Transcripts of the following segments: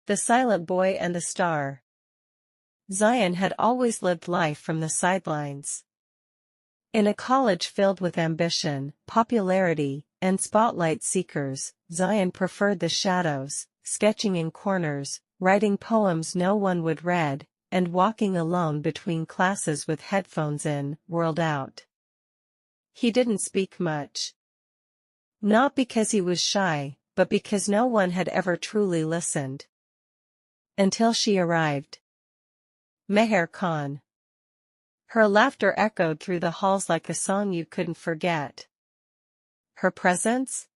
The Silent Boy and the Star. Zayan had always lived life from the sidelines. In a college filled with ambition, popularity, and spotlight seekers, Zayan preferred the shadows, sketching in corners, writing poems no one would read, and walking alone between classes with headphones in, world out. He didn't speak much. Not because he was shy, but because no one had ever truly listened. Until she arrived. Meher Khan. Her laughter echoed through the halls like a song you couldn't forget. Her presence?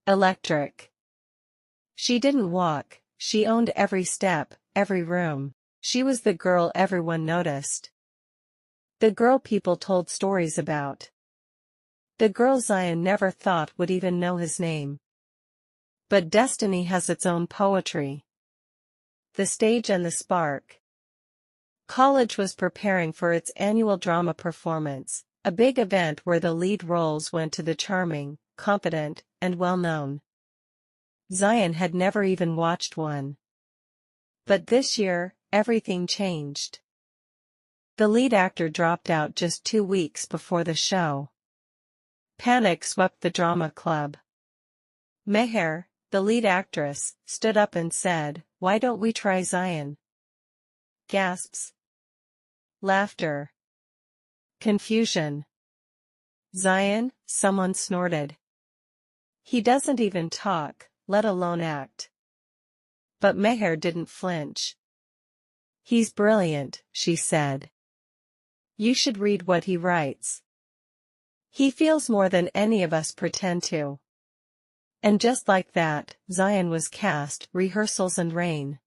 Electric. She didn't walk, she owned every step, every room. She was the girl everyone noticed. The girl people told stories about. The girl Zayan never thought would even know his name. But destiny has its own poetry. The stage and the spark. College was preparing for its annual drama performance, a big event where the lead roles went to the charming, confident, and well-known. Zayan had never even watched one. But this year, everything changed. The lead actor dropped out just 2 weeks before the show. Panic swept the drama club. Meher, the lead actress, stood up and said, "Why don't we try Zayan?" Gasps. Laughter. Confusion. Zayan, someone snorted. He doesn't even talk, let alone act. But Meher didn't flinch. He's brilliant, she said. You should read what he writes. He feels more than any of us pretend to. And just like that, Zayan was cast, rehearsals and rain.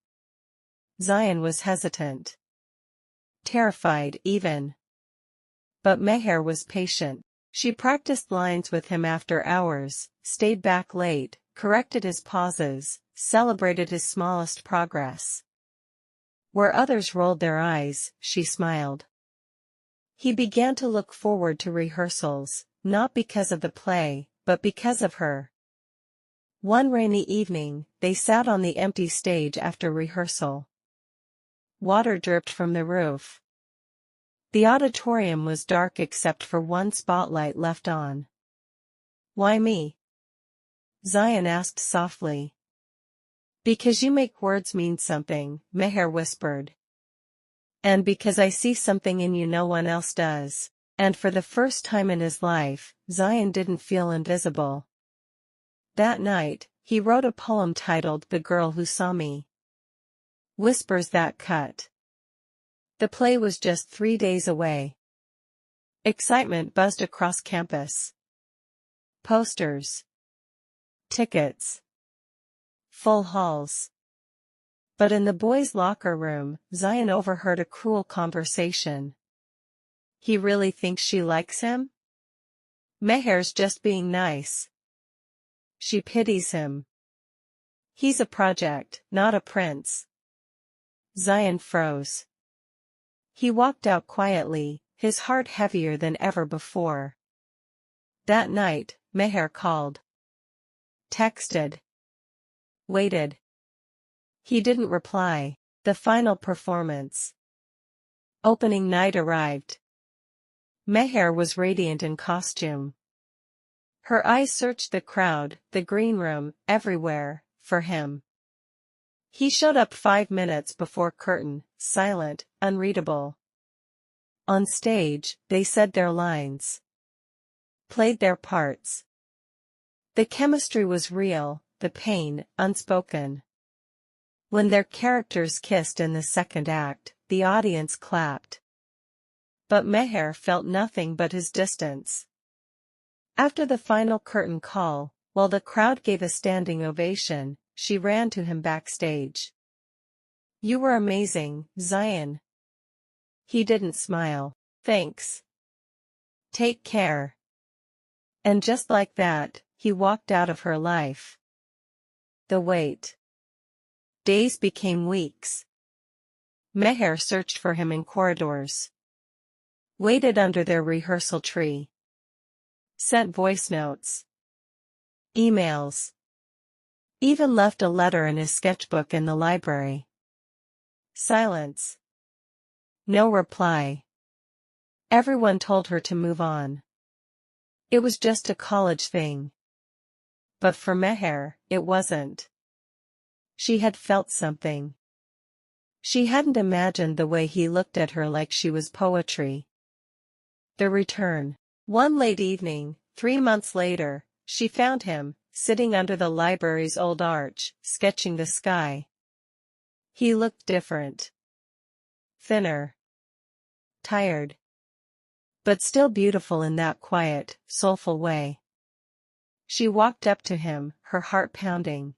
Zayan was hesitant. Terrified even. But Meher was patient. She practiced lines with him after hours, stayed back late, corrected his pauses, celebrated his smallest progress. Where others rolled their eyes, she smiled. He began to look forward to rehearsals, not because of the play, but because of her. One rainy evening, they sat on the empty stage after rehearsal. Water dripped from the roof. The auditorium was dark except for one spotlight left on. "Why me?" Zayan asked softly. "Because you make words mean something," Meher whispered. "And because I see something in you no one else does." And for the first time in his life, Zayan didn't feel invisible. That night, he wrote a poem titled "The Girl Who Saw Me." Whispers that cut. The play was just 3 days away. Excitement buzzed across campus. Posters. Tickets. Full halls. But in the boys' locker room, Zayan overheard a cruel conversation. He really thinks she likes him? Meher's just being nice. She pities him. He's a project, not a prince. Zayan froze. He walked out quietly, his heart heavier than ever before. That night, Meher called. Texted. Waited. He didn't reply. The final performance. Opening night arrived. Meher was radiant in costume. Her eyes searched the crowd, the green room, everywhere, for him. He showed up 5 minutes before curtain, silent, unreadable. On stage, they said their lines. Played their parts. The chemistry was real, the pain, unspoken. When their characters kissed in the second act, the audience clapped. But Meher felt nothing but his distance. After the final curtain call, while the crowd gave a standing ovation, she ran to him backstage. "You were amazing, Zayan." He didn't smile. "Thanks. Take care." And just like that, he walked out of her life. The wait. Days became weeks. Meher searched for him in corridors. Waited under their rehearsal tree. Sent voice notes. Emails. Even left a letter in his sketchbook in the library. Silence. No reply. Everyone told her to move on. It was just a college thing. But for Meher, it wasn't. She had felt something. She hadn't imagined the way he looked at her like she was poetry. The return. One late evening, 3 months later, she found him, sitting under the library's old arch, sketching the sky. He looked different. Thinner. Tired. But still beautiful in that quiet, soulful way. She walked up to him, her heart pounding.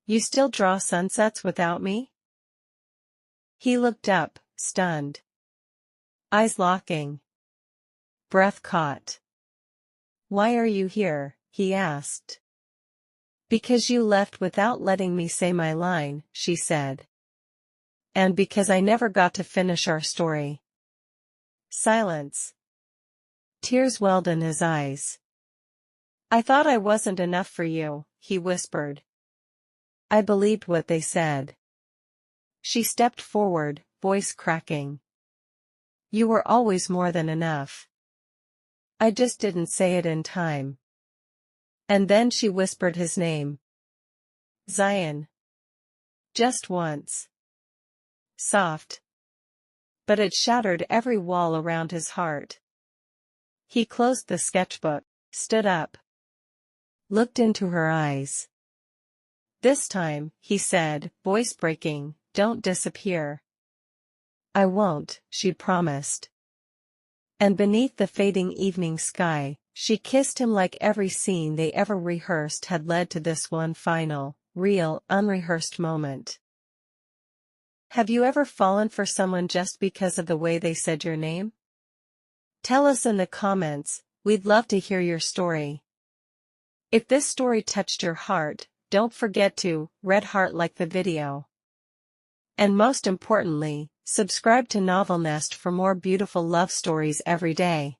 "You still draw sunsets without me?" He looked up, stunned. Eyes locking. Breath caught. "Why are you here?" he asked. "Because you left without letting me say my line," she said. "And because I never got to finish our story." Silence. Tears welled in his eyes. "I thought I wasn't enough for you," he whispered. "I believed what they said." She stepped forward, voice cracking. "You were always more than enough. I just didn't say it in time." And then she whispered his name. Zayan. Just once. Soft. But it shattered every wall around his heart. He closed the sketchbook, stood up. Looked into her eyes. "This time," he said, voice breaking, "don't disappear." "I won't," she promised. And beneath the fading evening sky, she kissed him like every scene they ever rehearsed had led to this one final, real, unrehearsed moment. Have you ever fallen for someone just because of the way they said your name? Tell us in the comments, we'd love to hear your story. If this story touched your heart, don't forget to red heart like the video. And most importantly, subscribe to NovelNest for more beautiful love stories every day.